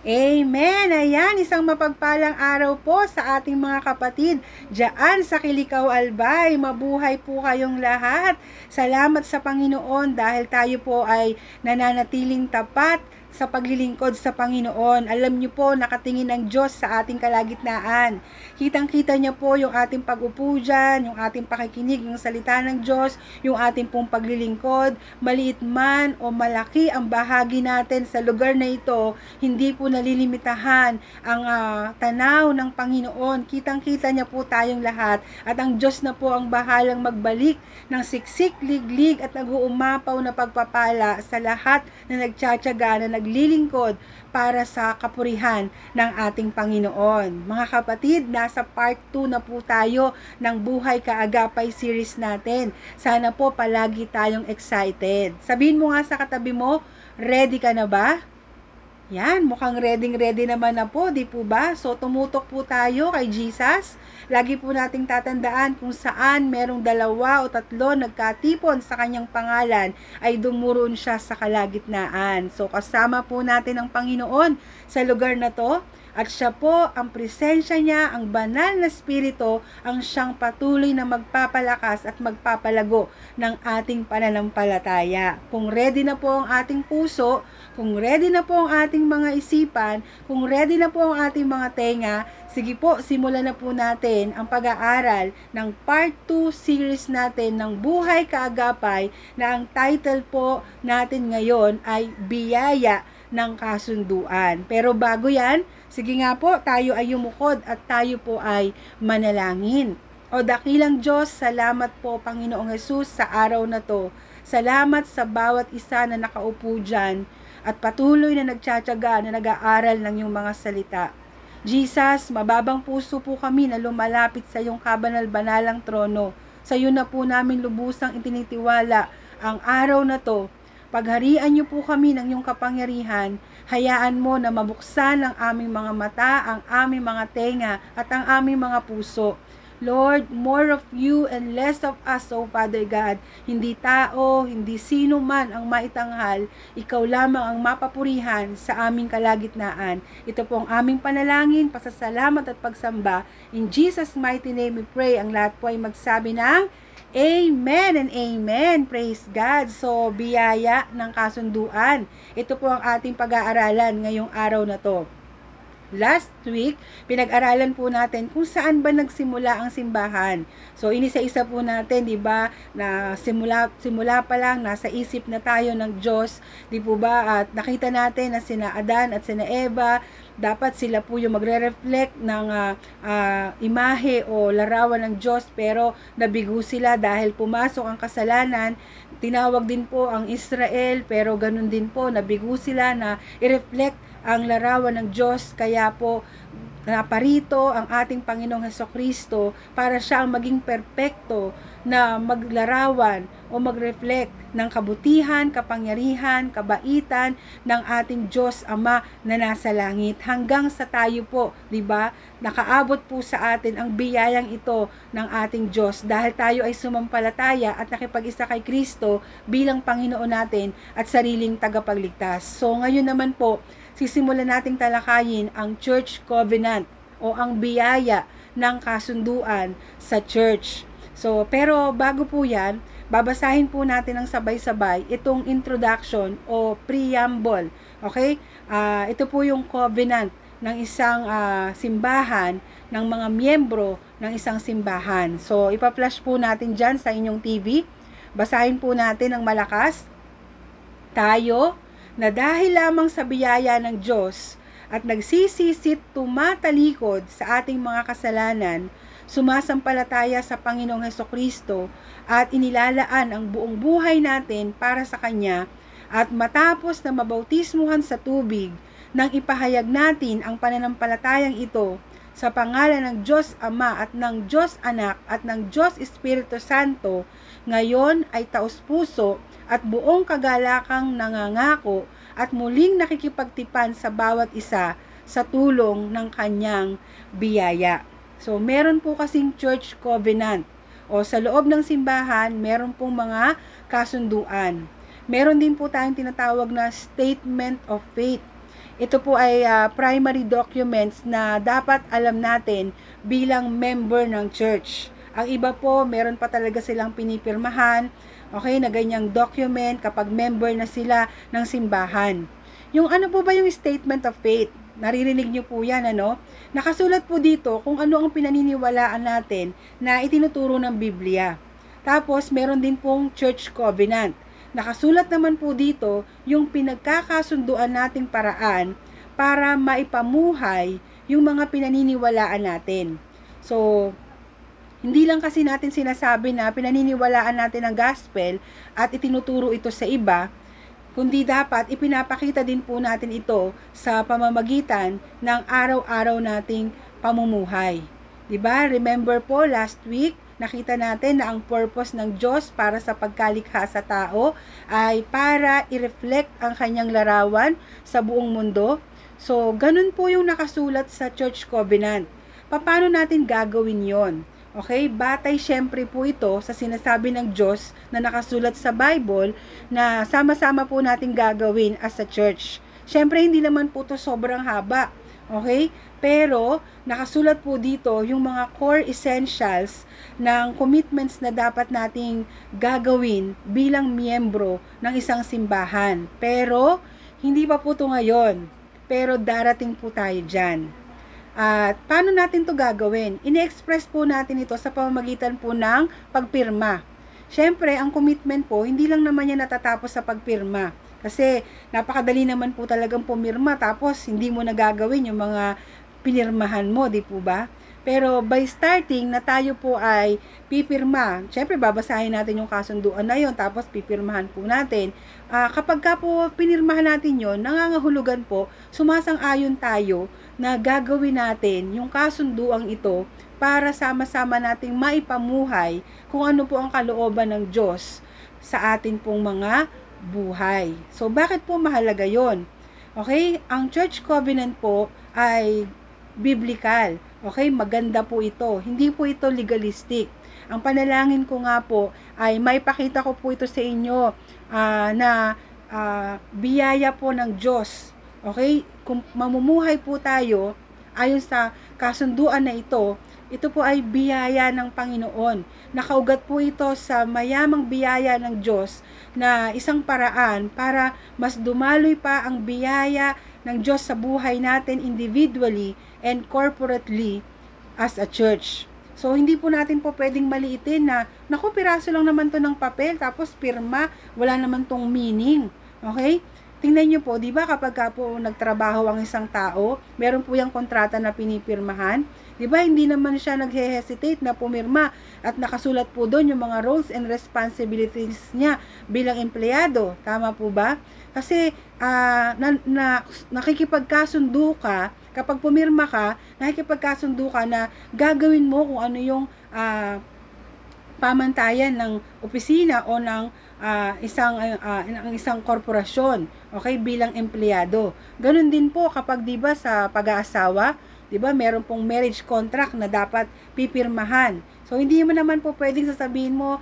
Amen! Ayan, isang mapagpalang araw po sa ating mga kapatid diyan sa Kilikaw, Albay. Mabuhay po kayong lahat. Salamat sa Panginoon dahil tayo po ay nananatiling tapat sa paglilingkod sa Panginoon. Alam niyo po, nakatingin ang Diyos sa ating kalagitnaan. Kitang-kita niya po yung ating pag-upo dyan, yung ating pakikinig ng salita ng Diyos, yung ating pong paglilingkod. Maliit man o malaki ang bahagi natin sa lugar na ito, hindi po nalilimitahan ang tanaw ng Panginoon. Kitang-kita niya po tayong lahat at ang Diyos na po ang bahalang magbalik ng siksik, liglig at nag-uumapaw na pagpapala sa lahat na nagtsatsaga, na naglilingkod para sa kapurihan ng ating Panginoon. Mga kapatid, nasa part 2 na po tayo ng Buhay Kaagapay series natin. Sana po palagi tayong excited. Sabihin mo nga sa katabi mo, ready ka na ba? Yan, mukhang ready naman na po, di po ba? So, tumutok po tayo kay Jesus. Lagi po nating tatandaan kung saan merong 2 o 3 nagkatipon sa kanyang pangalan, ay dumuroon siya sa kalagitnaan. So, kasama po natin ang Panginoon sa lugar na to. At siya po, ang presensya niya, ang banal na spirito, ang siyang patuloy na magpapalakas at magpapalago ng ating pananampalataya. Kung ready na po ang ating puso, kung ready na po ang ating mga isipan, kung ready na po ang ating mga tenga, sige po, simulan na po natin ang pag-aaral ng part 2 series natin ng Buhay Kaagapay, na ang title po natin ngayon ay Biyaya ng Kasunduan. Pero bago yan, sige nga po, tayo ay yumukod at tayo po ay manalangin. O dakilang Diyos, salamat po Panginoong Hesus sa araw na to. Salamat sa bawat isa na nakaupo dyan at patuloy na nagtsatsaga na nag-aaral ng iyong mga salita. Jesus, mababang puso po kami na lumalapit sa iyong kabanal-banalang trono. Sa iyo na po namin lubusang itinitiwala ang araw na to. Pagharian niyo po kami ng iyong kapangyarihan. Hayaan mo na mabuksan ang aming mga mata, ang aming mga tenga at ang aming mga puso. Lord, more of you and less of us, O Father God. Hindi tao, hindi sino man ang maitanghal, ikaw lamang ang mapapurihan sa aming kalagitnaan. Ito po ang aming panalangin, pasasalamat at pagsamba. In Jesus' mighty name we pray. Ang lahat po ay magsabi ng Amen and Amen. Praise God. So, biyaya ng kasunduan. Ito po ang ating pag-aaralan ngayong araw na to. Last week, pinag-aralan po natin kung saan ba nagsimula ang simbahan. So, inisa-isa po natin, di ba, na simula pa lang, nasa isip na tayo ng Diyos, di po ba, at nakita natin na sina Adan at sina Eva, dapat sila po yung magre-reflect ng imahe o larawan ng Diyos, pero nabigo sila dahil pumasok ang kasalanan. Tinawag din po ang Israel, pero ganun din po, nabigo sila na i-reflect ang larawan ng Diyos, kaya po naparito ang ating Panginoong Hesukristo para siya ang maging perpekto na maglarawan o mag-reflect ng kabutihan, kapangyarihan, kabaitan ng ating Diyos Ama na nasa langit. Hanggang sa tayo po, di ba, nakaabot po sa atin ang biyayang ito ng ating Diyos dahil tayo ay sumampalataya at nakipag-isa kay Kristo bilang Panginoon natin at sariling tagapagligtas. So ngayon naman po, sisimulan nating talakayin ang Church Covenant o ang biyaya ng kasunduan sa church. So, pero bago po yan, babasahin po natin ng sabay-sabay itong introduction o preamble. Okay? Ito po yung covenant ng isang simbahan, ng mga miyembro ng isang simbahan. So, ipa-flash po natin dyan sa inyong TV. Basahin po natin ng malakas. Tayo, na dahil lamang sa biyaya ng Diyos at nagsisisit tumatalikod sa ating mga kasalanan, sumasampalataya sa Panginoong Hesukristo at inilalaan ang buong buhay natin para sa Kanya, at matapos na mabautismuhan sa tubig, nang ipahayag natin ang pananampalatayang ito sa pangalan ng Diyos Ama at ng Diyos Anak at ng Diyos Espiritu Santo, ngayon ay taos-puso at buong kagalakang nangangako at muling nakikipagtipan sa bawat isa sa tulong ng kanyang biyaya. So, meron po kasing church covenant o sa loob ng simbahan, meron pong mga kasunduan. Meron din po tayong tinatawag na statement of faith. Ito po ay primary documents na dapat alam natin bilang member ng church. Ang iba po, meron pa talaga silang pinipirmahan, okay, na ganyang document kapag member na sila ng simbahan. Yung ano po ba yung statement of faith? Naririnig niyo po yan, ano? Nakasulat po dito kung ano ang pinaniniwalaan natin na itinuturo ng Biblia. Tapos, meron din pong church covenant. Nakasulat naman po dito yung pinagkakasunduan nating paraan para maipamuhay yung mga pinaniniwalaan natin. So, hindi lang kasi natin sinasabi na pinaniniwalaan natin ang gospel at itinuturo ito sa iba, kundi dapat ipinapakita din po natin ito sa pamamagitan ng araw-araw nating pamumuhay. Diba? Remember po, last week, nakita natin na ang purpose ng Diyos para sa pagkalikha sa tao ay para i-reflect ang kanyang larawan sa buong mundo. So, ganun po yung nakasulat sa Church Covenant. Paano natin gagawin yon? Okay, batay syempre po ito sa sinasabi ng Diyos na nakasulat sa Bible na sama-sama po natin gagawin as a church. Syempre, hindi naman po ito sobrang haba. Okay? Pero, nakasulat po dito yung mga core essentials ng commitments na dapat nating gagawin bilang miyembro ng isang simbahan. Pero, hindi pa po ito ngayon. Pero, darating po tayo dyan. At paano natin to gagawin? Ine-express po natin ito sa pamamagitan po ng pagpirma. Syempre, ang commitment po, hindi lang naman yan natatapos sa pagpirma. Kasi napakadali naman po talagang pumirma tapos hindi mo nagagawin yung mga pinirmahan mo, di po ba? Pero by starting na tayo po ay pipirma, syempre babasahin natin yung kasunduan na yon tapos pipirmahan po natin. Kapag ka po pinirmahan natin yon, nangangahulugan po, sumasang-ayon tayo na gagawin natin yung kasunduang ito para sama-sama nating maipamuhay kung ano po ang kalooban ng Diyos sa atin pong mga buhay. So, bakit po mahalaga yon? Okay? Ang Church Covenant po ay biblical. Okay? Maganda po ito. Hindi po ito legalistic. Ang panalangin ko nga po ay may pakita ko po ito sa inyo na biyaya po ng Diyos. Okay? Kung mamumuhay po tayo ayon sa kasunduan na ito po ay biyaya ng Panginoon. Nakaugat po ito sa mayamang biyaya ng Diyos na isang paraan para mas dumaloy pa ang biyaya ng Diyos sa buhay natin individually and corporately as a church. So, hindi po natin po pwedeng maliitin na, naku, piraso lang naman to ng papel, tapos pirma, wala naman tong meaning. Okay? Tingnan nyo po, di ba kapag po nagtrabaho ang isang tao, meron po yung kontrata na pinipirmahan, di ba hindi naman siya naghe-hesitate na pumirma at nakasulat po doon yung mga roles and responsibilities niya bilang empleyado. Tama po ba? Kasi nakikipagkasundo ka, kapag pumirma ka, nakikipagkasundo ka na gagawin mo kung ano yung pamantayan ng opisina o ng isang korporasyon, okay, bilang empleyado. Ganun din po kapag 'di ba sa pag-aasawa, 'di ba, meron pong marriage contract na dapat pipirmahan. So hindi mo naman po pwedeng sasabihin mo,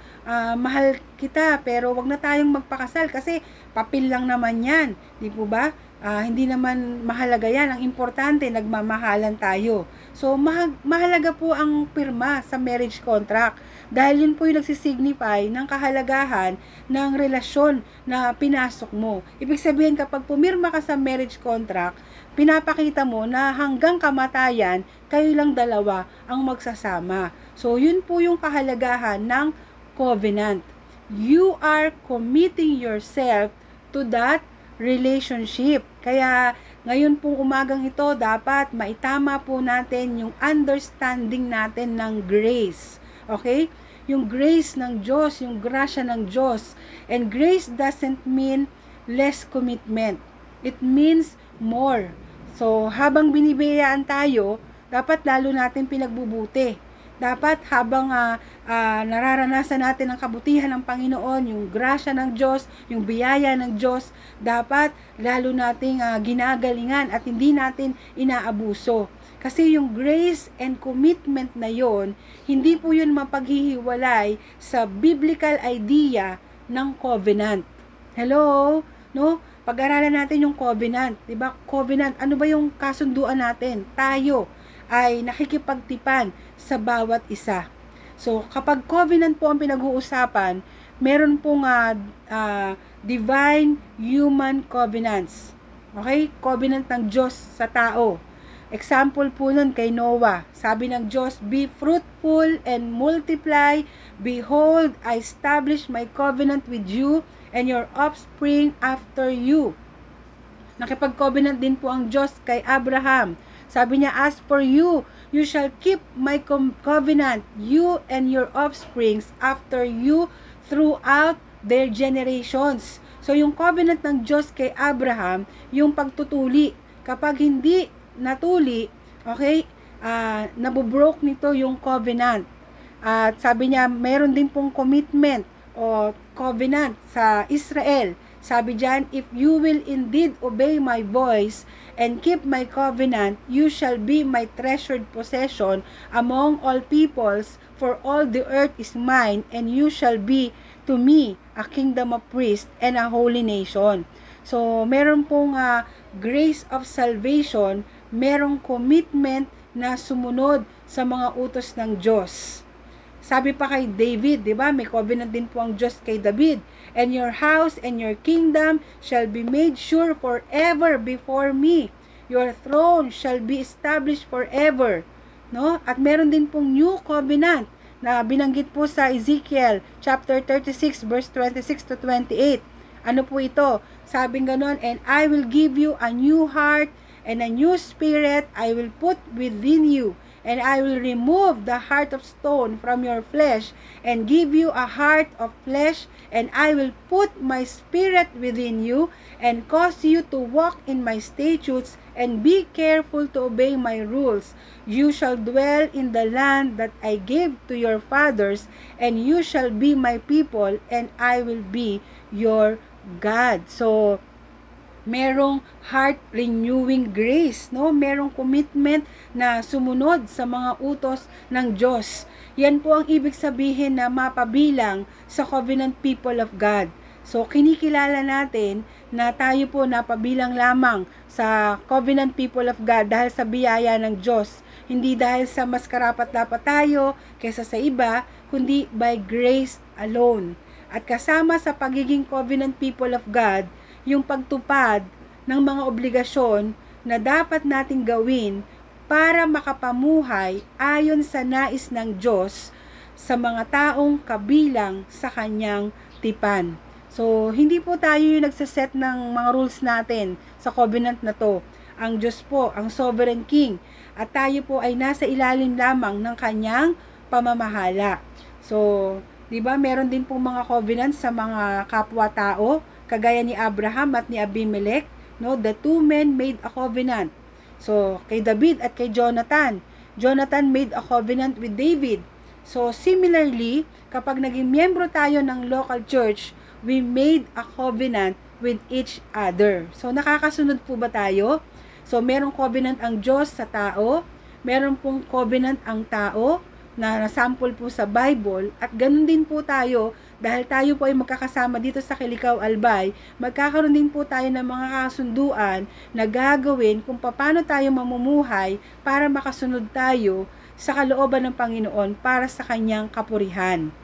mahal kita pero wag na tayong magpakasal kasi papel lang naman 'yan, 'di po ba? Hindi naman mahalaga 'yan. Ang importante nagmamahalan tayo. So mahalaga po ang pirma sa marriage contract dahil yun po yung nagsisignify ng kahalagahan ng relasyon na pinasok mo. Ibig sabihin kapag pumirma ka sa marriage contract, pinapakita mo na hanggang kamatayan, kayo lang dalawa ang magsasama. So yun po yung kahalagahan ng covenant. You are committing yourself to that relationship. Kaya ngayon pong umagang ito, dapat maitama po natin yung understanding natin ng grace. Okay? Yung grace ng Diyos, yung grasya ng Diyos. And grace doesn't mean less commitment. It means more. So, habang binibiyayaan tayo, dapat lalo natin pinagbubuti. Dapat habang nararanasan natin ang kabutihan ng Panginoon, yung grasya ng Diyos, yung biyaya ng Diyos, dapat lalo nating ginagalingan at hindi natin inaabuso. Kasi yung grace and commitment na yon, hindi po yun mapaghihiwalay sa biblical idea ng covenant. Hello? No? pag-aralan natin yung covenant, 'di ba? Covenant, ano ba yung kasunduan natin? Tayo ay nakikipagtipan sa bawat isa. So, kapag covenant po ang pinag-uusapan, meron pong divine human covenants. Okay? Covenant ng Diyos sa tao. Example po nun kay Noah. Sabi ng Diyos, be fruitful and multiply. Behold, I establish my covenant with you and your offspring after you. Nakipag-covenant din po ang Diyos kay Abraham. Sabi niya, as for you, you shall keep my covenant, you and your offsprings after you throughout their generations. So, yung covenant ng Diyos kay Abraham, yung pagtutuli. Kapag hindi natuli, okay, nabubroke nito yung covenant. At sabi niya, mayroon din pong commitment o covenant sa Israel. Sabi diyan, if you will indeed obey my voice and keep my covenant, you shall be my treasured possession among all peoples, for all the earth is mine, and you shall be to me a kingdom of priests and a holy nation. So, meron pong grace of salvation, merong commitment na sumunod sa mga utos ng Diyos. Sabi pa kay David, di ba? May covenant din po ang Diyos kay David. And your house and your kingdom shall be made sure forever before me. Your throne shall be established forever. No? At meron din pong new covenant na binanggit po sa Ezekiel chapter 36 verse 26 to 28. Ano po ito? Sabing ganon, and I will give you a new heart and a new spirit I will put within you. And I will remove the heart of stone from your flesh and give you a heart of flesh, and I will put my spirit within you and cause you to walk in my statutes and be careful to obey my rules. You shall dwell in the land that I gave to your fathers, and you shall be my people, and I will be your God. So, merong heart renewing grace, no? Merong commitment na sumunod sa mga utos ng Diyos. Yan po ang ibig sabihin na mapabilang sa covenant people of God. So, kinikilala natin na tayo po napabilang lamang sa covenant people of God dahil sa biyaya ng Diyos. Hindi dahil sa mas karapat-dapat tayo kaysa sa iba, kundi by grace alone. At kasama sa pagiging covenant people of God, yung pagtupad ng mga obligasyon na dapat nating gawin para makapamuhay ayon sa nais ng Diyos sa mga taong kabilang sa kanyang tipan. So, hindi po tayo yung nagsaset ng mga rules natin sa covenant na to. Ang Diyos po, ang sovereign king, at tayo po ay nasa ilalim lamang ng kanyang pamamahala. So, di ba, meron din po mga covenant sa mga kapwa-tao, kagaya ni Abraham at ni Abimelech, no? The two men made a covenant. So, kay David at kay Jonathan. Jonathan made a covenant with David. So, similarly, kapag naging miyembro tayo ng local church, we made a covenant with each other. So, nakakasunod po ba tayo? So, merong covenant ang Diyos sa tao, meron pong covenant ang tao, na sample po sa Bible, at ganun din po tayo, dahil tayo po ay magkakasama dito sa Kilikaw Albay, magkakaroon din po tayo ng mga kasunduan na gagawin kung paano tayo mamumuhay para makasunod tayo sa kalooban ng Panginoon para sa kanyang kapurihan.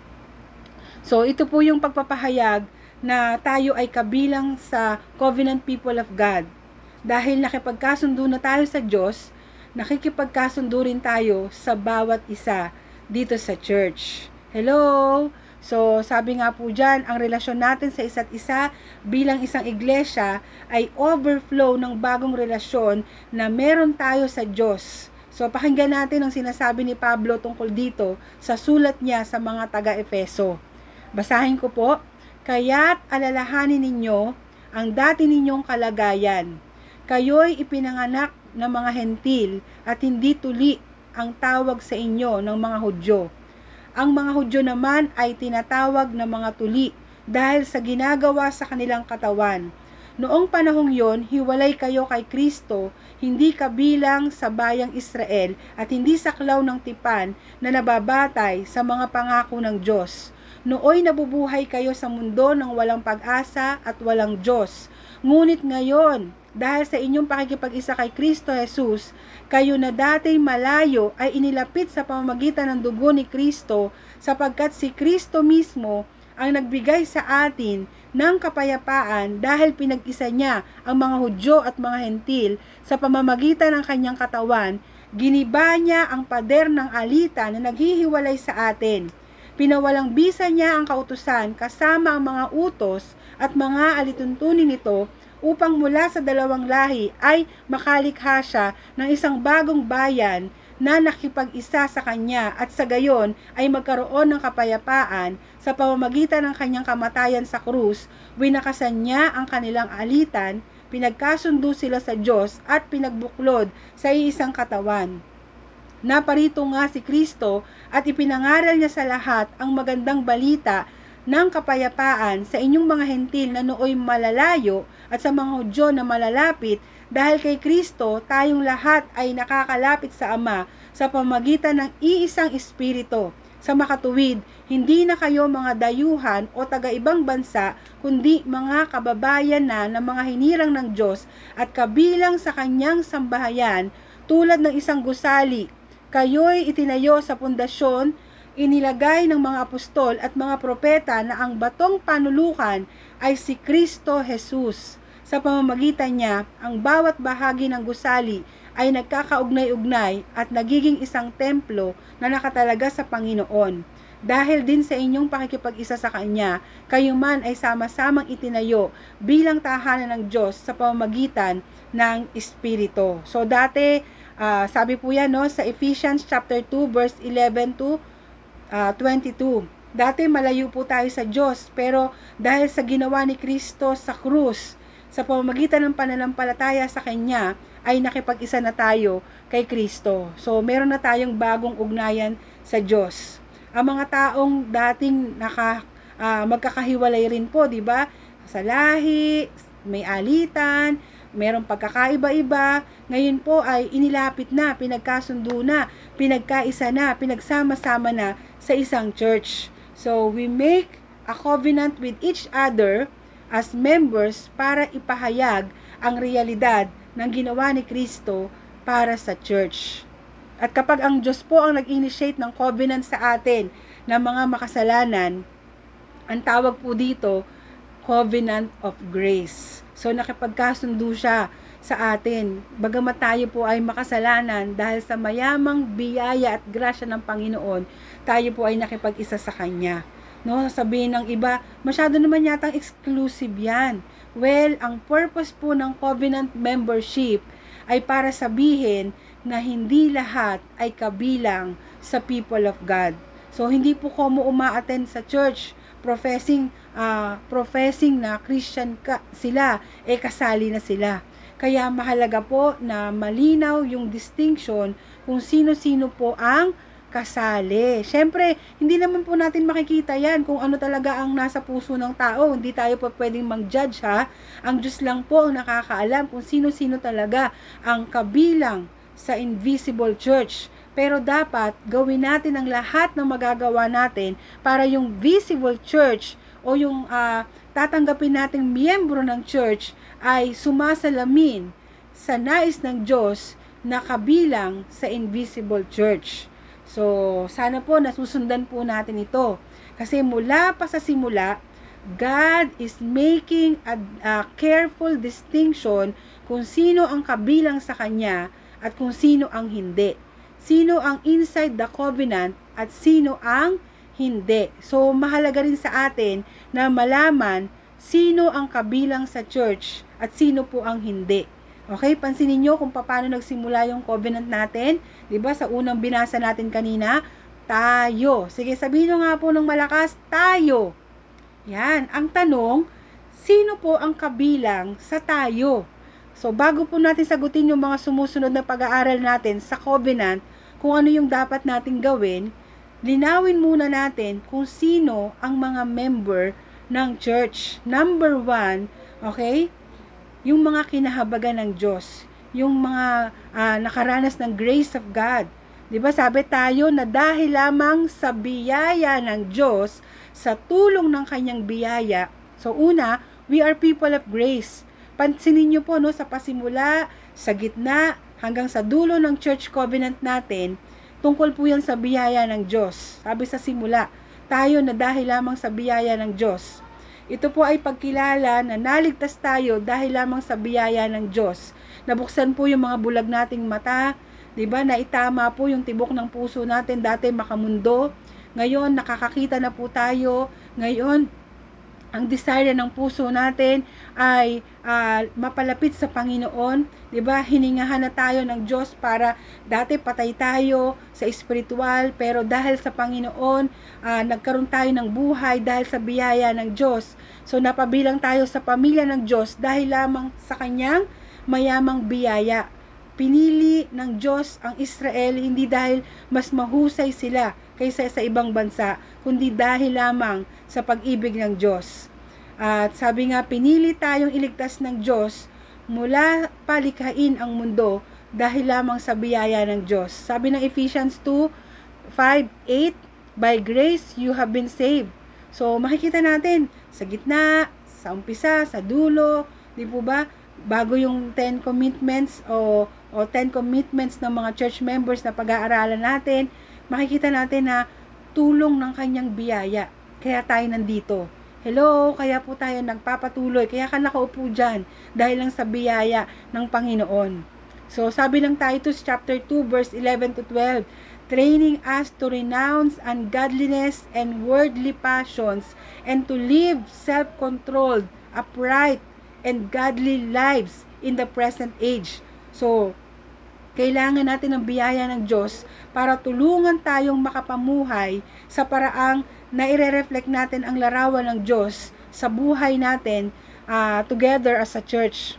So, ito po yung pagpapahayag na tayo ay kabilang sa covenant people of God. Dahil nakipagkasundo na tayo sa Diyos, nakikipagkasundo rin tayo sa bawat isa dito sa church. Hello? So, sabi nga po dyan, ang relasyon natin sa isa't isa bilang isang iglesia ay overflow ng bagong relasyon na meron tayo sa Diyos. So, pakinggan natin ang sinasabi ni Pablo tungkol dito sa sulat niya sa mga taga-Efeso. Basahin ko po, kaya't alalahanin ninyo ang dati ninyong kalagayan. Kayo'y ipinanganak ng mga hentil at hindi tuli ang tawag sa inyo ng mga Hudyo. Ang mga Hudyo naman ay tinatawag na mga tuli dahil sa ginagawa sa kanilang katawan. Noong panahong yon, hiwalay kayo kay Kristo, hindi kabilang sa bayang Israel at hindi saklaw ng tipan na nababatay sa mga pangako ng Diyos. Nooy nabubuhay kayo sa mundo ng walang pag-asa at walang Diyos. Ngunit ngayon, dahil sa inyong pakikipag-isa kay Kristo Jesus, kayo na dating malayo ay inilapit sa pamamagitan ng dugo ni Kristo, sapagkat si Kristo mismo ang nagbigay sa atin ng kapayapaan dahil pinag-isa niya ang mga Hudyo at mga Hentil sa pamamagitan ng kanyang katawan. Giniba niya ang pader ng alitan na naghihiwalay sa atin. Pinawalang bisa niya ang kautusan kasama ang mga utos at mga alituntunin nito upang mula sa dalawang lahi ay makalikha siya ng isang bagong bayan na nakipag-isa sa kanya at sa gayon ay magkaroon ng kapayapaan sa pamamagitan ng kanyang kamatayan sa krus. Winakasan niya ang kanilang alitan, pinagkasundo sila sa Diyos at pinagbuklod sa iisang katawan. Naparito nga si Kristo at ipinangaral niya sa lahat ang magandang balita ng kapayapaan sa inyong mga hentil na nooy malalayo at sa mga Hudyo na malalapit, dahil kay Kristo tayong lahat ay nakakalapit sa Ama sa pamamagitan ng iisang Espiritu. Sa makatuwid, hindi na kayo mga dayuhan o taga-ibang bansa, kundi mga kababayan na ng mga hinirang ng Diyos at kabilang sa kanyang sambahayan, tulad ng isang gusali. Kayo'y itinayo sa pundasyon, inilagay ng mga apostol at mga propeta na ang batong panulukan ay si Kristo Jesus. Sa pamamagitan niya, ang bawat bahagi ng gusali ay nagkakaugnay-ugnay at nagiging isang templo na nakatalaga sa Panginoon. Dahil din sa inyong pakikipag-isa sa Kanya, kayo man ay sama-samang itinayo bilang tahanan ng Diyos sa pamamagitan ng Espiritu. So dati, sabi po yan no, sa Ephesians chapter 2 verse 11 to 22. Dati malayo po tayo sa Diyos, pero dahil sa ginawa ni Kristo sa krus, sa pamamagitan ng pananampalataya sa Kanya, ay nakipag-isa na tayo kay Kristo. So, meron na tayong bagong ugnayan sa Diyos. Ang mga taong dating magkakahiwalay rin po, di ba? Sa lahi, may alitan, merong pagkakaiba-iba, ngayon po ay inilapit na, pinagkasundo na, pinagkaisa na, pinagsama-sama na sa isang church. So, we make a covenant with each other as members para ipahayag ang realidad ng ginawa ni Kristo para sa church. At kapag ang Diyos po ang nag-initiate ng covenant sa atin ng mga makasalanan, ang tawag po dito, covenant of grace. So, nakipagkasundo siya sa atin. Bagamat tayo po ay makasalanan, dahil sa mayamang biyaya at grasya ng Panginoon, tayo po ay nakipag-isa sa Kanya. No, sabihin ng iba, masyado naman yatang exclusive yan. Well, ang purpose po ng covenant membership ay para sabihin na hindi lahat ay kabilang sa people of God. So, hindi po komo uma-attend sa church professing na Christian sila, kasali na sila. Kaya mahalaga po na malinaw yung distinction kung sino-sino po ang kasali. Siyempre, hindi naman po natin makikita yan kung ano talaga ang nasa puso ng tao. Hindi tayo po pwedeng mag-judge ha. Ang Diyos lang po ang nakakaalam kung sino-sino talaga ang kabilang sa invisible church. Pero dapat gawin natin ang lahat ng magagawa natin para yung visible church o yung tatanggapin nating miyembro ng church ay sumasalamin sa nais ng Diyos na kabilang sa invisible church. So, sana po nasusundan po natin ito. Kasi mula pa sa simula, God is making a careful distinction kung sino ang kabilang sa Kanya at kung sino ang hindi. Sino ang inside the covenant at sino ang hindi. So, mahalaga rin sa atin na malaman sino ang kabilang sa church at sino po ang hindi. Okay, pansinin nyo kung paano nagsimula yung covenant natin. Diba, sa unang binasa natin kanina, tayo. Sige, sabihin nyo nga po ng malakas, tayo. Yan, ang tanong, sino po ang kabilang sa tayo? So, bago po natin sagutin yung mga sumusunod na pag-aaral natin sa covenant, kung ano yung dapat nating gawin, linawin muna natin kung sino ang mga member ng church. Number 1, okay? Yung mga kinahabagan ng Diyos, yung mga nakaranas ng grace of God. 'Di ba sabi tayo na dahil lamang sa biyaya ng Diyos, sa tulong ng kanyang biyaya. So una, we are people of grace. Pansinin nyo po, no, sa pasimula, sa gitna, hanggang sa dulo ng church covenant natin, tungkol po yan sa biyaya ng Diyos. Sabi sa simula, tayo na dahil lamang sa biyaya ng Diyos. Ito po ay pagkilala na naligtas tayo dahil lamang sa biyaya ng Diyos. Nabuksan po yung mga bulag nating mata, 'di ba? Naitama po yung tibok ng puso natin, dati makamundo. Ngayon nakakakita na po tayo. Ngayon ang desire ng puso natin ay mapalapit sa Panginoon, 'di ba? Hiningahan na tayo ng Diyos para dati patay tayo sa espiritual, pero dahil sa Panginoon, nagkaroon tayo ng buhay dahil sa biyaya ng Diyos. So napabilang tayo sa pamilya ng Diyos dahil lamang sa kanyang mayamang biyaya. Pinili ng Diyos ang Israel hindi dahil mas mahusay sila kaysa sa ibang bansa, kundi dahil lamang sa pag-ibig ng Diyos. At sabi nga, pinili tayong iligtas ng Diyos mula palikhain ang mundo dahil lamang sa biyaya ng Diyos. Sabi ng Ephesians 2:5-8, by grace you have been saved. So makikita natin sa gitna, sa umpisa, sa dulo, di po ba? Bago yung 10 commitments o 10 commitments ng mga church members na pag-aaralan natin, makikita natin na tulong ng kanyang biyaya. Kaya tayo nandito. Hello, kaya po tayo nagpapatuloy. Kaya ka nakaupo dyan dahil lang sa biyaya ng Panginoon. So, sabi ng Titus chapter 2 verse 11-12, training us to renounce ungodliness and worldly passions and to live self-controlled, upright, and godly lives in the present age. So, kailangan natin ng biyaya ng Diyos para tulungan tayong makapamuhay sa paraang na ire-reflect natin ang larawan ng Diyos sa buhay natin together as a church.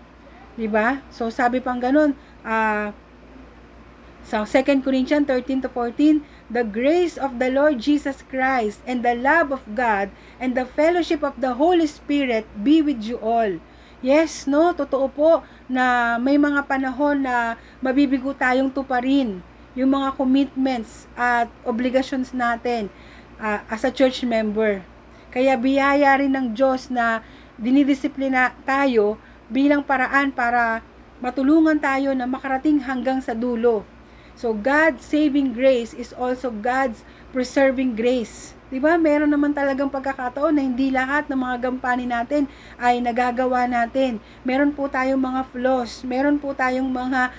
Diba? So, sabi pang ganun, sa 2 Corinthians 13-14, the grace of the Lord Jesus Christ and the love of God and the fellowship of the Holy Spirit be with you all. Yes, no, totoo po na may mga panahon na mabibigo tayong tuparin yung mga commitments at obligations natin as a church member. Kaya biyaya rin ng Diyos na dinidisiplina tayo bilang paraan para matulungan tayo na makarating hanggang sa dulo. So, God's saving grace is also God's preserving grace. Diba? Meron naman talagang pagkakataon na hindi lahat ng mga gampanin natin ay nagagawa natin. Meron po tayong mga flaws. Meron po tayong mga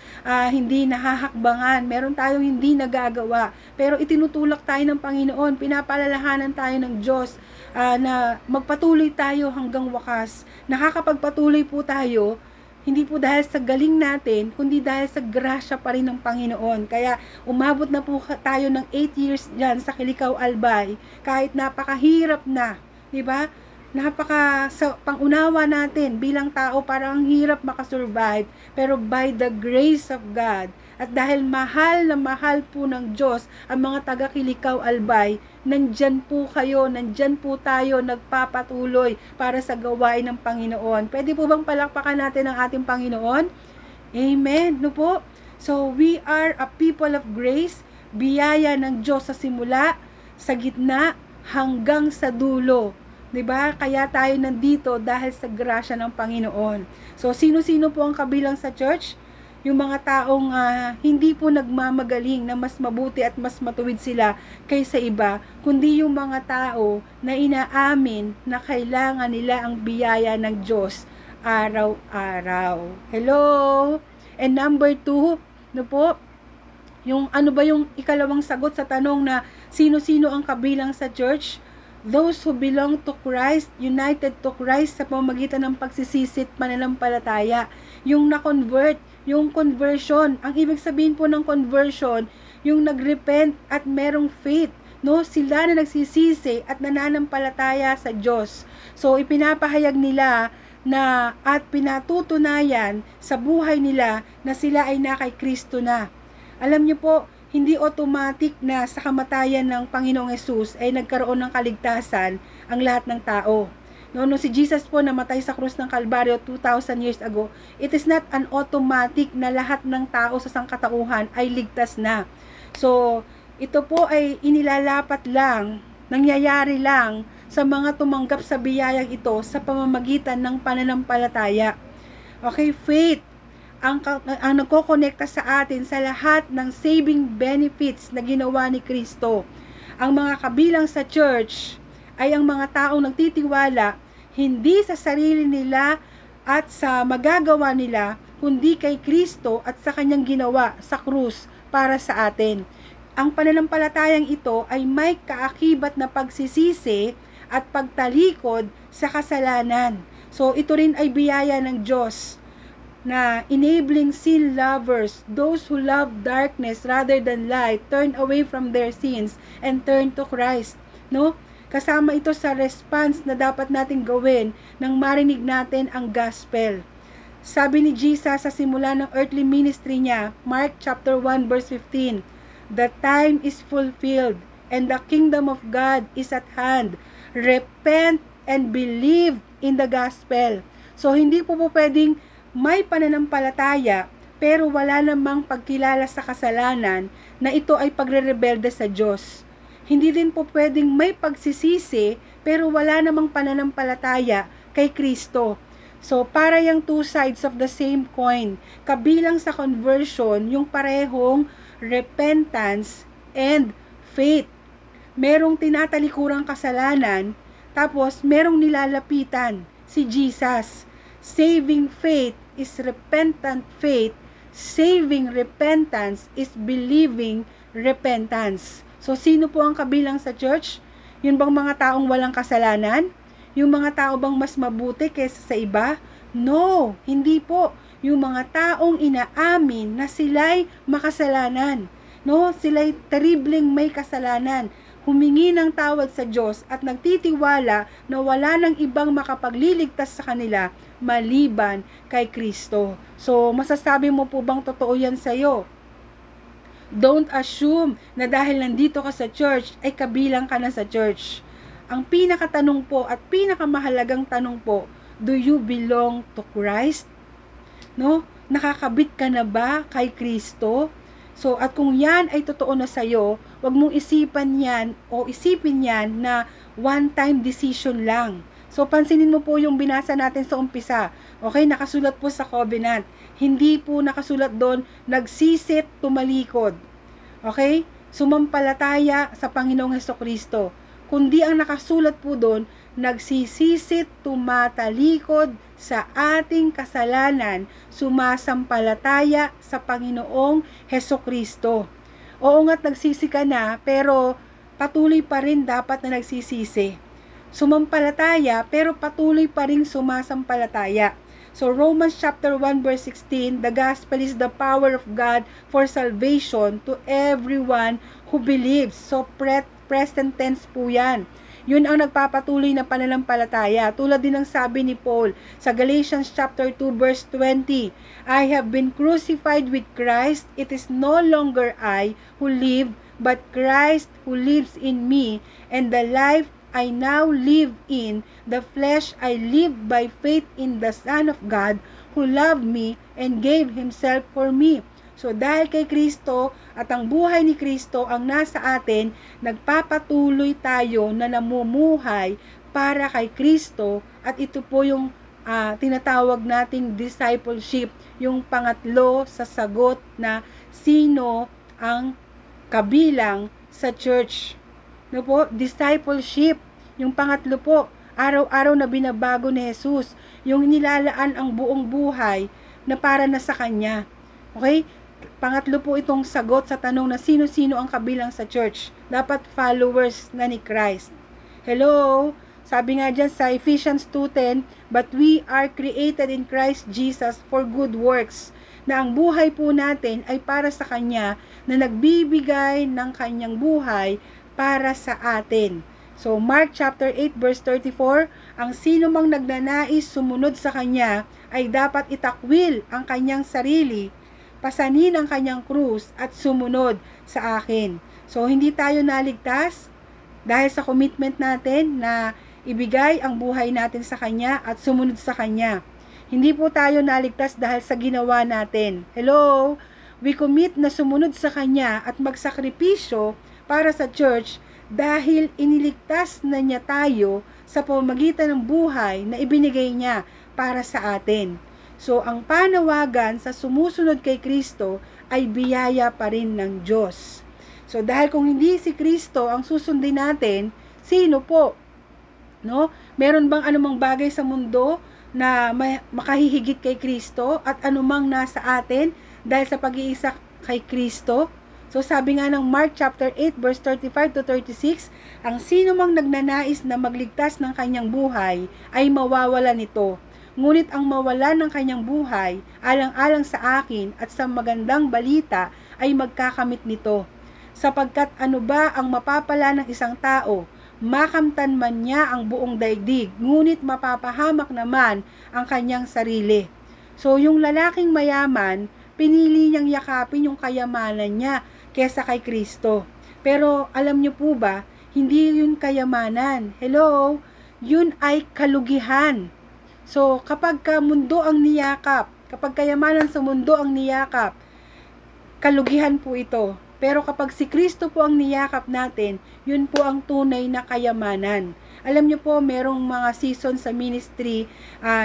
hindi nahahakbangan. Meron tayong hindi nagagawa. Pero itinutulak tayo ng Panginoon. Pinapalalahanan tayo ng Diyos na magpatuloy tayo hanggang wakas. Nakakapagpatuloy po tayo hindi po dahil sa galing natin, kundi dahil sa grasya pa rin ng Panginoon. Kaya umabot na po tayo ng 8 years dyan sa Kilikaw Albay, kahit napakahirap na, di ba? Sa pangunawa natin bilang tao, parang ang hirap makasurvive, pero by the grace of God, at dahil mahal na mahal po ng Diyos ang mga taga Kilikaw Albay, nandyan po kayo, nandyan po tayo nagpapatuloy para sa gawain ng Panginoon. Pwede po bang palakpakan natin ang ating Panginoon? Amen. No po? So, we are a people of grace, biyaya ng Diyos sa simula, sa gitna, hanggang sa dulo. 'Di ba? Kaya tayo nandito dahil sa grasya ng Panginoon. So, sino-sino po ang kabilang sa church? Yung mga taong hindi po nagmamagaling na mas mabuti at mas matuwid sila kaysa iba, kundi yung mga tao na inaamin na kailangan nila ang biyaya ng Diyos araw-araw. Hello? And number 2, no po? Yung ano ba yung ikalawang sagot sa tanong na sino-sino ang kabilang sa church? Those who belong to Christ, united to Christ sa pamamagitan ng pagsisisit pananampalataya. Yung na-convert, yung conversion. Ang ibig sabihin po ng conversion, yung nag-repent at merong faith. No? Sila na nagsisisi at nananampalataya sa Diyos. So, ipinapahayag nila na at pinatutunayan sa buhay nila na sila ay na kay Kristo na. Alam niyo po, hindi automatic na sa kamatayan ng Panginoong Hesus ay nagkaroon ng kaligtasan ang lahat ng tao. No, si Jesus po namatay sa krus ng Kalbaryo 2,000 years ago, it is not an automatic na lahat ng tao sa sangkatauhan ay ligtas na. So, ito po ay inilalapat lang, nangyayari lang sa mga tumanggap sa biyayang ito sa pamamagitan ng pananampalataya. Okay, faith ang nagkokonekta sa atin sa lahat ng saving benefits na ginawa ni Kristo. Ang mga kabilang sa church ay ang mga taong nagtitiwala hindi sa sarili nila at sa magagawa nila, kundi kay Kristo at sa kanyang ginawa sa krus para sa atin. Ang pananampalatayang ito ay may kaakibat na pagsisisi at pagtalikod sa kasalanan. So ito rin ay biyaya ng Diyos na enabling sin lovers, those who love darkness rather than light, turn away from their sins and turn to Christ. No? Kasama ito sa response na dapat natin gawin nang marinig natin ang gospel. Sabi ni Jesus sa simula ng earthly ministry niya, Mark chapter 1 verse 15, "The time is fulfilled and the kingdom of God is at hand. Repent and believe in the gospel." So hindi po pwedeng may pananampalataya pero wala namang pagkilala sa kasalanan na ito ay pagrerebelde sa Diyos. Hindi din po pwedeng may pagsisisi pero wala namang pananampalataya kay Kristo. So para yung two sides of the same coin. Kabilang sa conversion yung parehong repentance and faith. Merong tinatalikurang kasalanan tapos merong nilalapitan si Jesus. Saving faith is repentant faith. Saving repentance is believing repentance. So, sino po ang kabilang sa church? Yun bang mga taong walang kasalanan? Yung mga tao bang mas mabuti kaysa sa iba? No, hindi po. Yung mga taong inaamin na sila'y makasalanan. No, sila'y terribleng may kasalanan. Humingi ng tawad sa Diyos at nagtitiwala na wala nang ibang makapagliligtas sa kanila maliban kay Kristo. So, masasabi mo po bang totoo yan sa'yo? Don't assume na dahil nandito ka sa church ay kabilang ka na sa church. Ang pinakatanong po at pinakamahalagang tanong po, do you belong to Christ? No? Nakakabit ka na ba kay Kristo? So, at kung yan ay totoo na sa'yo, wag mong isipan yan o isipin yan na one-time decision lang. So, pansinin mo po yung binasa natin sa umpisa. Okay, nakasulat po sa covenant. Hindi po nakasulat doon, nagsisit, tumalikod. Okay? Sumampalataya sa Panginoong Hesukristo. Kundi ang nakasulat po doon, nagsisisit, tumatalikod sa ating kasalanan, sumasampalataya sa Panginoong Hesukristo. Oo nga't nagsisi ka na, pero patuloy pa rin dapat na nagsisisi. Sumampalataya, pero patuloy pa rin sumasampalataya. So Romans chapter 1 verse 16, the gospel is the power of God for salvation to everyone who believes. So present tense po yan. Yun ang nagpapatuloy na pananampalataya. Tulad din ng sabi ni Paul sa Galatians chapter 2 verse 20, I have been crucified with Christ. It is no longer I who live, but Christ who lives in me. And the life I now live in the flesh, I live by faith in the Son of God who loved me and gave Himself for me. So dahil kay Kristo at ang buhay ni Kristo ang nasa atin, nagpapatuloy tayo na namumuhay para kay Kristo at ito po yung tinatawag nating discipleship, yung pangatlo sa sagot na sino ang kabilang sa church. No po, discipleship, yung pangatlo po, araw-araw na binabago ni Jesus, yung nilalaan ang buong buhay na para na sa Kanya. Okay? Pangatlo po itong sagot sa tanong na sino-sino ang kabilang sa church. Dapat followers na ni Christ. Hello? Sabi nga dyan sa Ephesians 2:10, but we are created in Christ Jesus for good works. Na ang buhay po natin ay para sa Kanya na nagbibigay ng Kanyang buhay para sa atin. So Mark chapter 8 verse 34, ang sino mang nagnanais sumunod sa Kanya ay dapat itakwil ang kanyang sarili, pasanin ang kanyang krus at sumunod sa akin. So, hindi tayo naligtas dahil sa commitment natin na ibigay ang buhay natin sa Kanya at sumunod sa Kanya. Hindi po tayo naligtas dahil sa ginawa natin. Hello? We commit na sumunod sa Kanya at magsakripisyo para sa church dahil iniligtas na niya tayo sa pamamagitan ng buhay na ibinigay niya para sa atin. So, ang panawagan sa sumusunod kay Kristo ay biyaya pa rin ng Diyos. So, dahil kung hindi si Kristo ang susundin natin, sino po? No? Meron bang anumang bagay sa mundo na makahihigit kay Kristo at anumang nasa atin dahil sa pag-iisa kay Kristo? So sabi nga ng Mark chapter 8 verse 35 to 36, ang sino mang nagnanais na magligtas ng kanyang buhay ay mawawala nito. Ngunit ang mawala ng kanyang buhay, alang-alang sa akin at sa magandang balita ay magkakamit nito. Sapagkat ano ba ang mapapala ng isang tao? Makamtan man niya ang buong daigdig, ngunit mapapahamak naman ang kanyang sarili. So yung lalaking mayaman, pinili niyang yakapin yung kayamanan niya kesa kay Kristo. Pero alam niyo po ba, hindi yun kayamanan. Hello? Yun ay kalugihan. So kapag mundo ang niyakap, kapag kayamanan sa mundo ang niyakap, kalugihan po ito. Pero kapag si Kristo po ang niyakap natin, yun po ang tunay na kayamanan. Alam niyo po, merong mga season sa ministry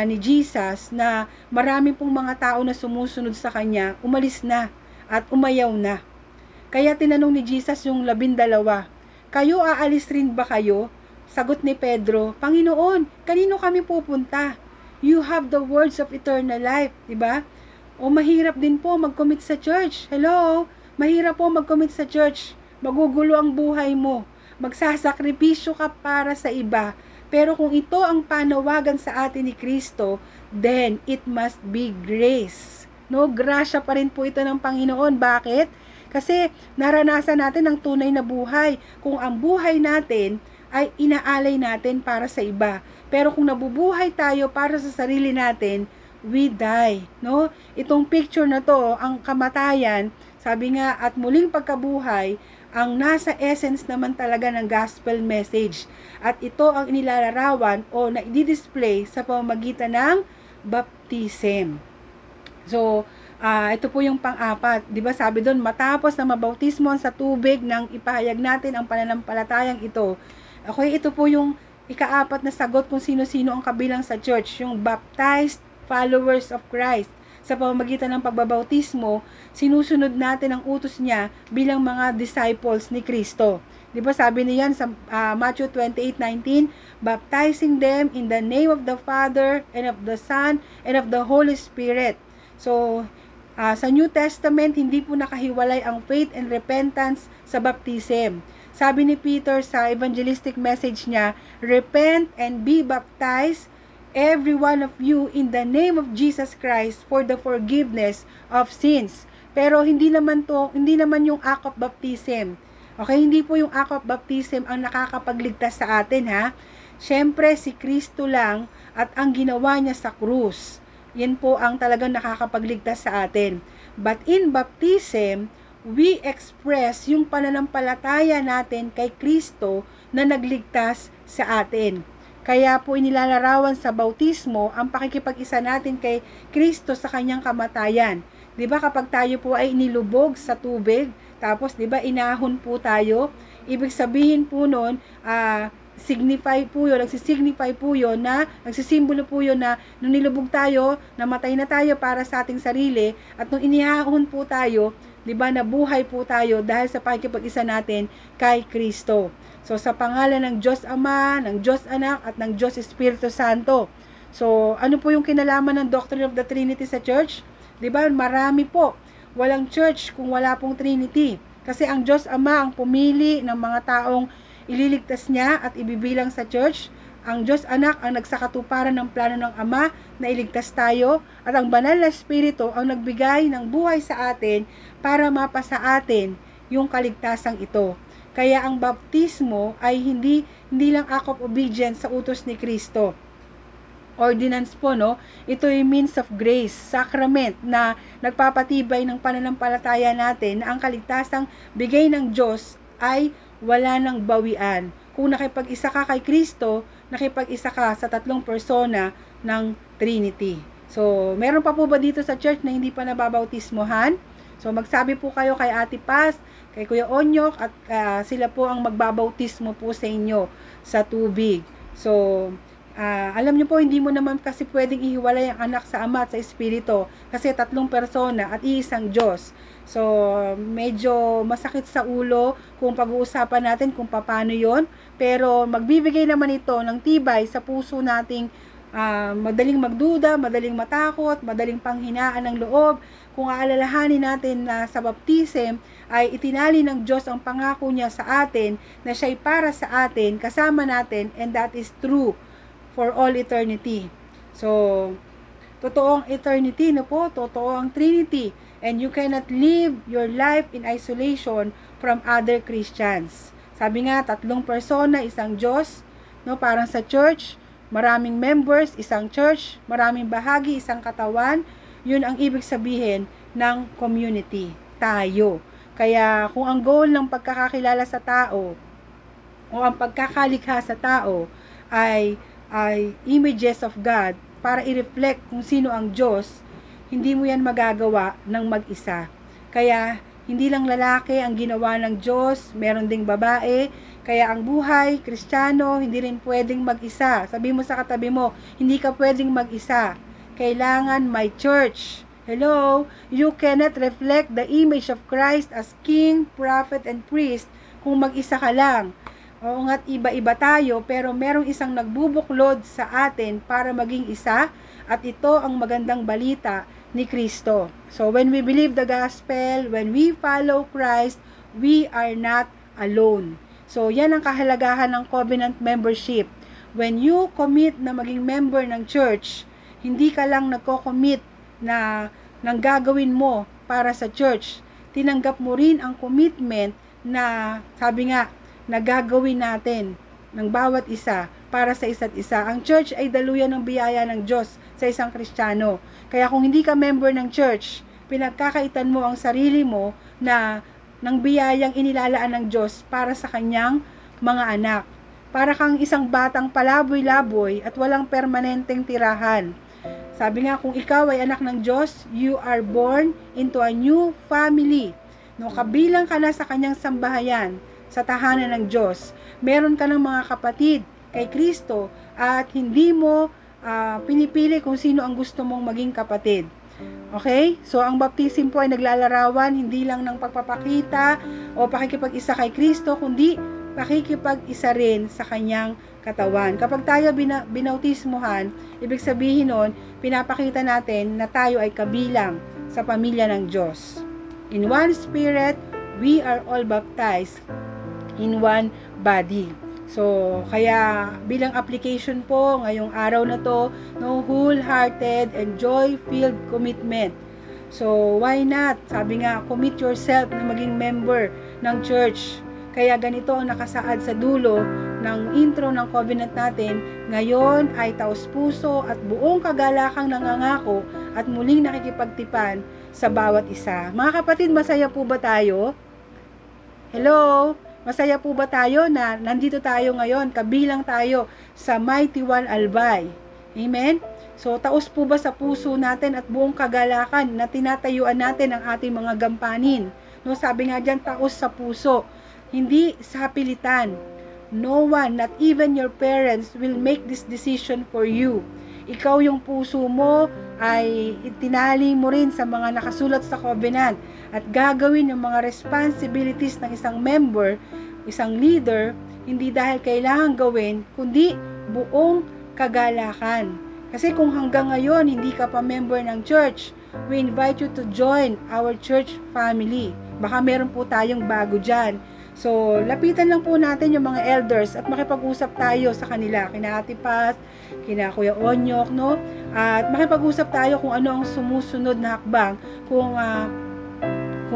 ni Jesus na marami pong mga tao na sumusunod sa Kanya, umalis na at umayaw na. Kaya tinanong ni Jesus yung 12, kayo aalis rin ba kayo? Sagot ni Pedro, Panginoon, kanino kami pupunta? You have the words of eternal life, diba? O mahirap din po mag-commit sa church. Hello? Mahirap po mag-commit sa church. Magugulo ang buhay mo. Magsasakripisyo ka para sa iba. Pero kung ito ang panawagan sa atin ni Kristo, then it must be grace. No, grasya pa rin po ito ng Panginoon. Bakit? Kasi naranasan natin ang tunay na buhay. Kung ang buhay natin ay inaalay natin para sa iba. Pero kung nabubuhay tayo para sa sarili natin, we die. No? Itong picture na to, ang kamatayan, sabi nga, at muling pagkabuhay, ang nasa essence naman talaga ng gospel message. At ito ang inilalarawan o na-display sa pamamagitan ng baptism. So, ito po yung pang-apat. Diba sabi doon, matapos na mabautismon sa tubig nang ipahayag natin ang pananampalatayang ito. Okay, ito po yung ika-apat na sagot kung sino-sino ang kabilang sa church. Yung baptized followers of Christ. Sa pamamagitan ng pagbabautismo, sinusunod natin ang utos niya bilang mga disciples ni Kristo. Di ba sabi niyan sa Matthew 28:19, baptizing them in the name of the Father and of the Son and of the Holy Spirit. So, sa New Testament, hindi po nakahiwalay ang faith and repentance sa baptism. Sabi ni Peter sa evangelistic message niya, repent and be baptized every one of you in the name of Jesus Christ for the forgiveness of sins. Pero hindi naman yung act of baptism. Okay, hindi po yung act of baptism ang nakakapagligtas sa atin, ha. Siyempre si Kristo lang at ang ginawa niya sa krus. Yan po ang talagang nakakapagligtas sa atin. But in baptism, we express yung pananampalataya natin kay Kristo na nagligtas sa atin. Kaya po inilalarawan sa bautismo ang pakikipag-isa natin kay Kristo sa kanyang kamatayan. 'Di ba kapag tayo po ay inilubog sa tubig, tapos 'di ba inahon po tayo, ibig sabihin po noon, nagsisignify po 'yon na nagsisimbolo po 'yon na nung nilubog tayo, namatay na tayo para sa ating sarili at nung inihahon po tayo, 'di ba nabuhay po tayo dahil sa pakikipag-isa natin kay Kristo. So, sa pangalan ng Diyos Ama, ng Diyos Anak, at ng Diyos Espiritu Santo. So, ano po yung kinalaman ng Doctrine of the Trinity sa church? Diba? Marami po. Walang church kung wala pong Trinity. Kasi ang Diyos Ama ang pumili ng mga taong ililigtas niya at ibibilang sa church. Ang Diyos Anak ang nagsakatuparan ng plano ng Ama na iligtas tayo. At ang Banal na Espiritu ang nagbigay ng buhay sa atin para mapasa atin yung kaligtasang ito. Kaya ang baptismo ay hindi lang act of obedience sa utos ni Kristo. Ordinance po, no? Ito ay means of grace, sacrament na nagpapatibay ng pananampalataya natin na ang kaligtasang bigay ng Diyos ay wala ng bawian. Kung nakipag-isa ka kay Kristo, nakipag-isa ka sa tatlong persona ng Trinity. So, meron pa po ba dito sa church na hindi pa nababautismohan? So, magsabi po kayo kay Ate Paz, kay Kuya Onyok, at sila po ang magbabautismo po sa inyo sa tubig. So, Alam niyo po, hindi mo naman kasi pwedeng ihiwalay ang anak sa ama at sa espiritu kasi tatlong persona at iisang Diyos. So, medyo masakit sa ulo kung pag-uusapan natin kung paano yon, pero magbibigay naman ito ng tibay sa puso nating madaling magduda, madaling matakot, madaling panghinaan ng loob. Kung aalalahanin natin na sa baptism ay itinali ng Diyos ang pangako niya sa atin na siya'y para sa atin, kasama natin, and that is true for all eternity. So, totoong eternity, no po? Totoo ang Trinity. And you cannot live your life in isolation from other Christians. Sabi nga, tatlong persona, isang Diyos, no? Parang sa church, maraming members, isang church, maraming bahagi, isang katawan. Yun ang ibig sabihin ng community, tayo. Kaya kung ang goal ng pagkakakilala sa tao o ang pagkakalikha sa tao ay images of God para i-reflect kung sino ang Diyos, hindi mo yan magagawa ng mag-isa. Kaya hindi lang lalaki ang ginawa ng Diyos, meron ding babae. Kaya ang buhay, Kristiyano, hindi rin pwedeng mag-isa. Sabi mo sa katabi mo, hindi ka pwedeng mag-isa. Kailangan may church. Hello? You cannot reflect the image of Christ as King, Prophet, and Priest kung mag-isa ka lang. Oo nga't iba-iba tayo, pero merong isang nagbubuklod sa atin para maging isa, at ito ang magandang balita ni Kristo. So when we believe the gospel, when we follow Christ, we are not alone. So yan ang kahalagahan ng covenant membership. When you commit na maging member ng church, hindi ka lang nagko-commit na ng gagawin mo para sa church. Tinanggap mo rin ang commitment na, sabi nga, na gagawin natin ng bawat isa para sa isa't isa. Ang church ay daluyan ng biyaya ng Diyos sa isang Kristiyano. Kaya kung hindi ka member ng church, pinagkakaitan mo ang sarili mo na ng biyayang inilalaan ng Diyos para sa kanyang mga anak. Para kang isang batang palaboy-laboy at walang permanenteng tirahan. Sabi nga, kung ikaw ay anak ng Diyos, you are born into a new family. No, kabilang ka na sa kanyang sambahayan, sa tahanan ng Diyos. Meron ka ng mga kapatid kay Kristo at hindi mo pinipili kung sino ang gusto mong maging kapatid. Okay? So, ang baptism po ay naglalarawan hindi lang ng pagpapakita o pakikipag-isa kay Kristo, kundi pakikipag-isa rin sa kanyang katawan. Kapag tayo binautismuhan, ibig sabihin nun, pinapakita natin na tayo ay kabilang sa pamilya ng Diyos. In one spirit, we are all baptized in one body. So, kaya bilang application po ngayong araw na to, no, wholehearted and joy-filled commitment. So, why not? Sabi nga, commit yourself na maging member ng church. Kaya ganito ang nakasaad sa dulo ng intro ng covenant natin. Ngayon ay taos-puso at buong kagalakang nangangako at muling nakikipagtipan sa bawat isa. Mga kapatid, masaya po ba tayo? Hello? Masaya po ba tayo na nandito tayo ngayon, kabilang tayo sa Mighty One Albay? Amen? So, taos po ba sa puso natin at buong kagalakan na tinatayuan natin ang ating mga gampanin? No, sabi nga dyan, taos sa puso, hindi sa pilitan. No one, not even your parents, will make this decision for you. Ikaw yung puso mo ay itinali mo rin sa mga nakasulat sa covenant at gagawin yung mga responsibilities ng isang member, isang leader, hindi dahil kailangan gawin, kundi buong kagalakan. Kasi kung hanggang ngayon hindi ka pa member ng church, we invite you to join our church family. Baka meron po tayong bago dyan. So, lapitan lang po natin yung mga elders at makipag-usap tayo sa kanila, kina Ate Paz, kina Kuya Onyok, no? At makipag-usap tayo kung ano ang sumusunod na hakbang, kung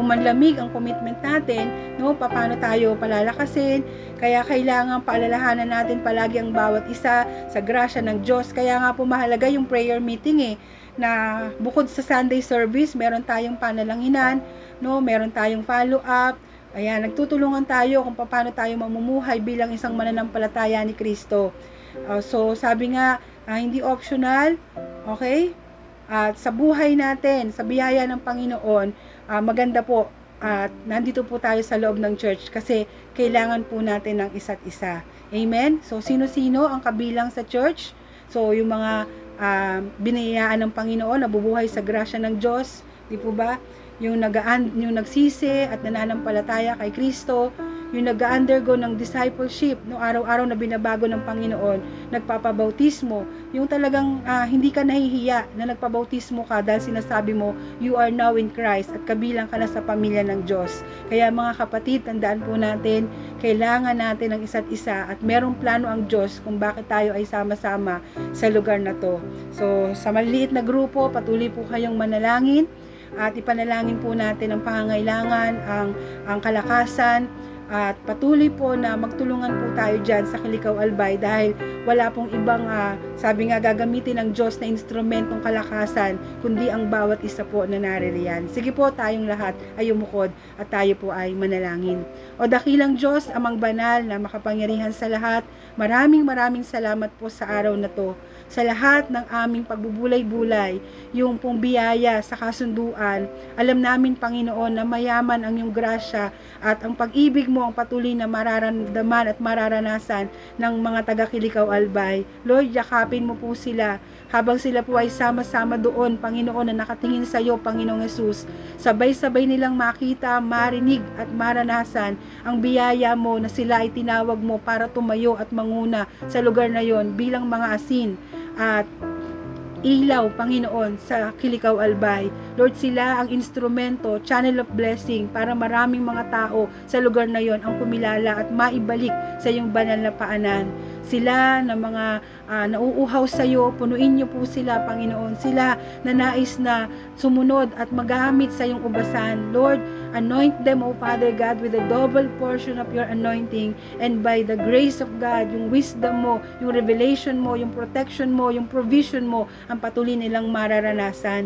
manlamig ang commitment natin, no? Paano tayo palalakasin. Kaya kailangan paalalahanan natin palagi ang bawat isa sa grasya ng Diyos. Kaya nga po mahalaga yung prayer meeting na bukod sa Sunday service, meron tayong panalanginan, no? Meron tayong follow-up. Ayan, nagtutulungan tayo kung paano tayo mamumuhay bilang isang mananampalataya ni Kristo. So, sabi nga, hindi optional, okay? At sa buhay natin, sa biyaya ng Panginoon, maganda po at nandito po tayo sa loob ng church kasi kailangan po natin ng isa't isa. Amen? So, sino-sino ang kabilang sa church? So, yung mga biniyayaan ng Panginoon, nabubuhay sa grasya ng Diyos, di po ba? Yung nagsisi at nananampalataya kay Kristo, yung nag-undergo ng discipleship, no, araw-araw na binabago ng Panginoon, nagpapabautismo, yung talagang hindi ka nahihiya na nagpabautismo ka dahil sinasabi mo, you are now in Christ at kabilang ka na sa pamilya ng Diyos. Kaya mga kapatid, tandaan po natin, kailangan natin ang isa't isa at merong plano ang Diyos kung bakit tayo ay sama-sama sa lugar na to. So, sa maliliit na grupo, patuloy po kayong manalangin at ipanalangin po natin ang pangangailangan, ang kalakasan, at patuloy po na magtulungan po tayo dyan sa Kilikaw Albay dahil wala pong ibang sabi nga gagamitin ng Diyos na instrumentong kalakasan kundi ang bawat isa po na naririyan. Sige po, tayong lahat ay umukod at tayo po ay manalangin. O dakilang Diyos, amang banal na makapangyarihan sa lahat, maraming salamat po sa araw na to. Sa lahat ng aming pagbubulay-bulay, yung pong biyaya sa kasunduan, alam namin Panginoon na mayaman ang iyong grasya at ang pag-ibig mo ang patuloy na mararamdaman at mararanasan ng mga taga-Kilikaw Albay. Lord, yakapin mo po sila habang sila po ay sama-sama doon, Panginoon, na nakatingin sa iyo, Panginoong Yesus. Sabay-sabay nilang makita, marinig at maranasan ang biyaya mo na sila ay tinawag mo para tumayo at manguna sa lugar na yon bilang mga asin at ilaw, Panginoon, sa Kilikaw Albay. Lord, sila ang instrumento, channel of blessing para maraming mga tao sa lugar na yon ang kumilala at maibalik sa iyong banal na paanan. Sila na mga nauuhaw sa iyo, punuin niyo po sila, Panginoon. Sila na nais na sumunod at magamit sa iyong ubasan. Lord, anoint them, O Father God, with a double portion of your anointing, and by the grace of God, yung wisdom mo, yung revelation mo, yung protection mo, yung provision mo, ang patuloy nilang mararanasan.